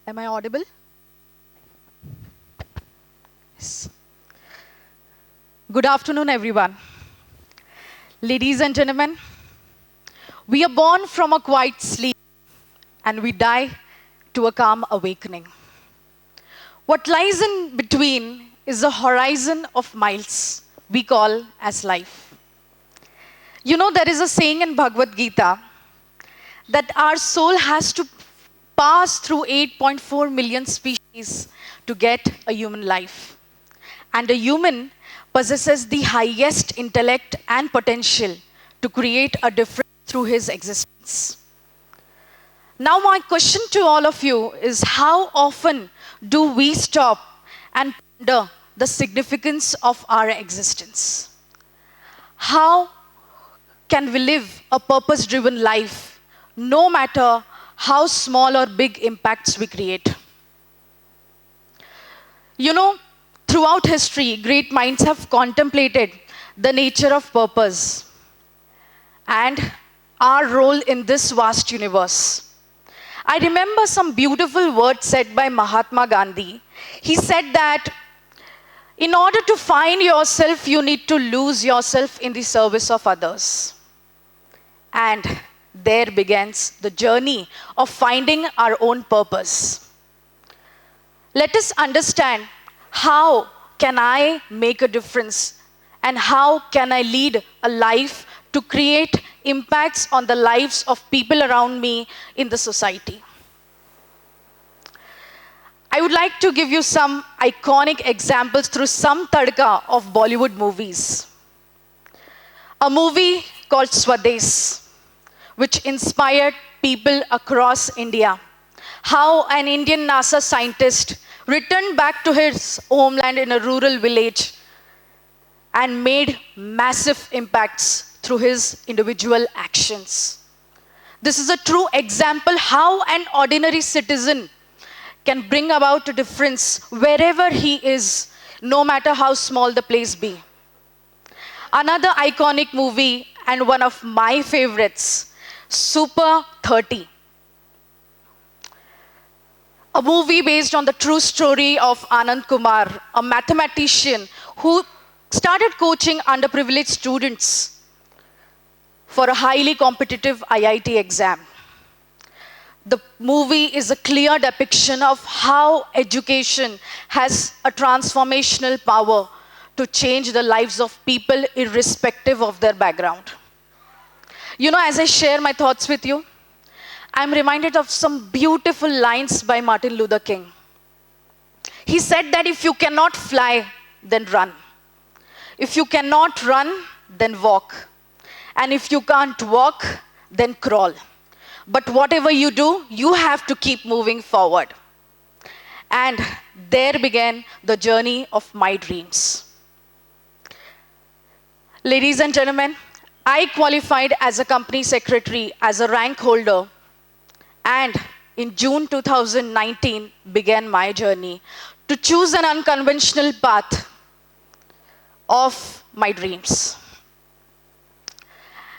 Am I audible? Yes. Good afternoon, everyone. Ladies and gentlemen, we are born from a quiet sleep and we die to a calm awakening. What lies in between is a horizon of miles we call as life. You know, there is a saying in Bhagavad Gita that our soul has to pass through 8.4 million species to get a human life. And a human possesses the highest intellect and potential to create a difference through his existence. Now, my question to all of you is how often do we stop and ponder the significance of our existence? How can we live a purpose driven life no matter how small or big impacts we create? You know, throughout history, great minds have contemplated the nature of purpose and our role in this vast universe. I remember some beautiful words said by Mahatma Gandhi. He said that in order to find yourself, you need to lose yourself in the service of others. And there begins the journey of finding our own purpose. Let us understand how can I make a difference and how can I lead a life to create impacts on the lives of people around me in the society. I would like to give you some iconic examples through some tadka of Bollywood movies. A movie called Swades, which inspired people across India. How an Indian NASA scientist returned back to his homeland in a rural village and made massive impacts through his individual actions. This is a true example how an ordinary citizen can bring about a difference wherever he is, no matter how small the place be. Another iconic movie and one of my favorites, Super 30. A movie based on the true story of Anand Kumar, a mathematician who started coaching underprivileged students for a highly competitive IIT exam. The movie is a clear depiction of how education has a transformational power to change the lives of people irrespective of their background. You know, as I share my thoughts with you, I'm reminded of some beautiful lines by Martin Luther King. He said that if you cannot fly, then run. If you cannot run, then walk. And if you can't walk, then crawl. But whatever you do, you have to keep moving forward. And there began the journey of my dreams. Ladies and gentlemen, I qualified as a company secretary, as a rank holder, and in June 2019 began my journey to choose an unconventional path of my dreams.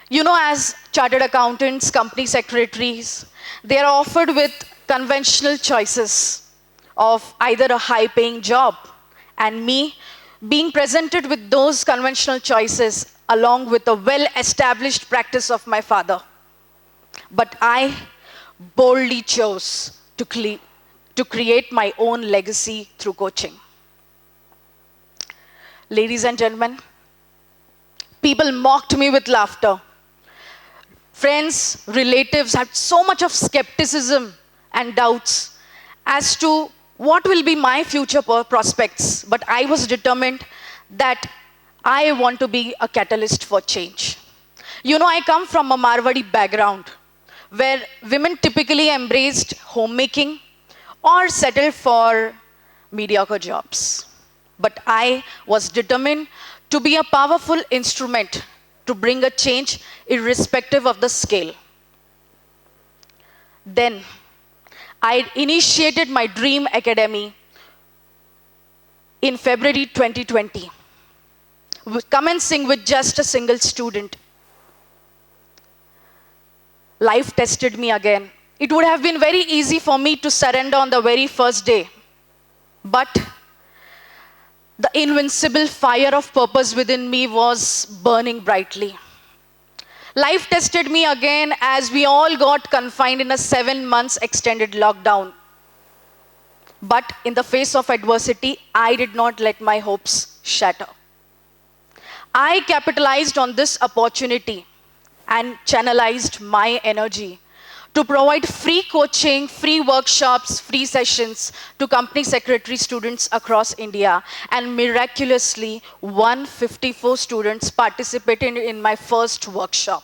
You know, as chartered accountants, company secretaries, they are offered with conventional choices of either a high-paying job, and me being presented with those conventional choices along with a well-established practice of my father. But I boldly chose to create my own legacy through coaching. Ladies and gentlemen, people mocked me with laughter. Friends, relatives had so much of skepticism and doubts as to what will be my future prospects. But I was determined that I want to be a catalyst for change. You know, I come from a Marwadi background where women typically embraced homemaking or settled for mediocre jobs. But I was determined to be a powerful instrument to bring a change irrespective of the scale. Then I initiated my Dream Academy in February 2020, commencing with just a single student. Life tested me again It would have been very easy for me to surrender on the very first day. But the invincible fire of purpose within me was burning brightly. Life tested me again as we all got confined in a 7 months extended lockdown. But in the face of adversity, I did not let my hopes shatter. I capitalized on this opportunity and channelized my energy to provide free coaching, free workshops, free sessions to company secretary students across India. And miraculously, 154 students participated in my first workshop.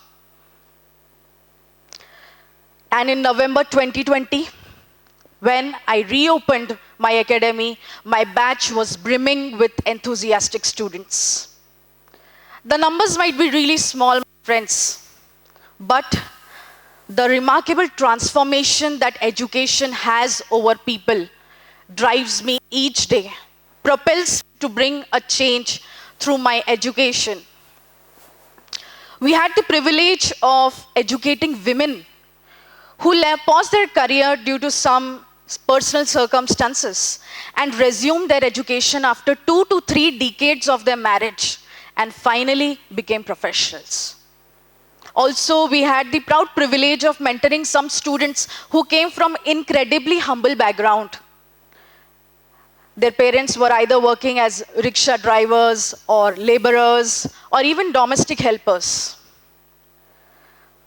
And in November 2020, when I reopened my academy, my batch was brimming with enthusiastic students. The numbers might be really small, friends, but the remarkable transformation that education has over people drives me each day, propels me to bring a change through my education. We had the privilege of educating women who paused their career due to some personal circumstances and resumed their education after 2 to 3 decades of their marriage and finally became professionals. Also, we had the proud privilege of mentoring some students who came from incredibly humble background. Their parents were either working as rickshaw drivers or laborers or even domestic helpers.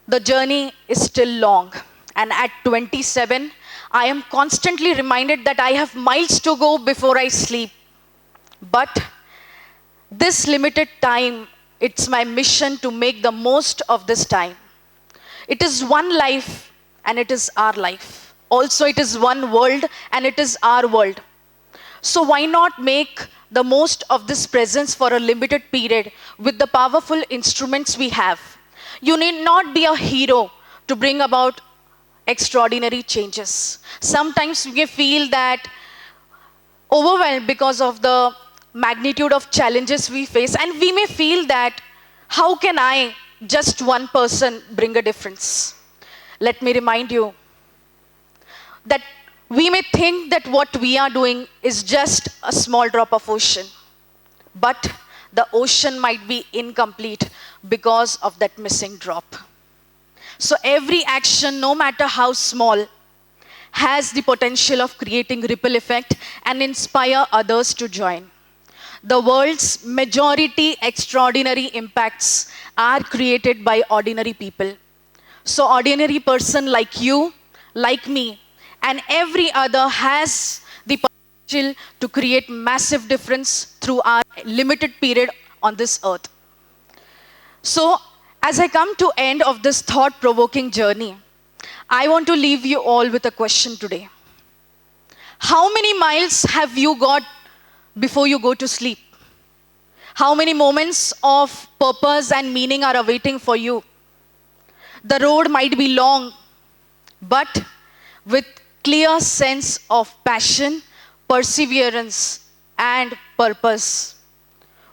The journey is still long, and at 27, I am constantly reminded that I have miles to go before I sleep. But this limited time, it's my mission to make the most of this time. It is one life and it is our life. Also, it is one world and it is our world. So why not make the most of this presence for a limited period with the powerful instruments we have? You need not be a hero to bring about extraordinary changes. Sometimes we feel that overwhelmed because of the magnitude of challenges we face, and we may feel that how can I, just one person, bring a difference? Let me remind you that we may think that what we are doing is just a small drop of ocean, but the ocean might be incomplete because of that missing drop. So every action, no matter how small, has the potential of creating ripple effect and inspire others to join. The world's majority extraordinary impacts are created by ordinary people. So ordinary person like you, like me, and every other has the potential to create massive difference through our limited period on this earth. So as I come to end of this thought-provoking journey, I want to leave you all with a question today. How many miles have you got before you go to sleep? How many moments of purpose and meaning are awaiting for you? The road might be long, but with clear sense of passion, perseverance, and purpose,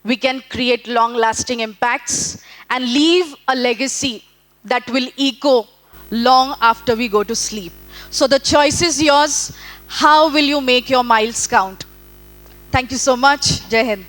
we can create long-lasting impacts and leave a legacy that will echo long after we go to sleep. So the choice is yours. How will you make your miles count? Thank you so much. Jai Hind.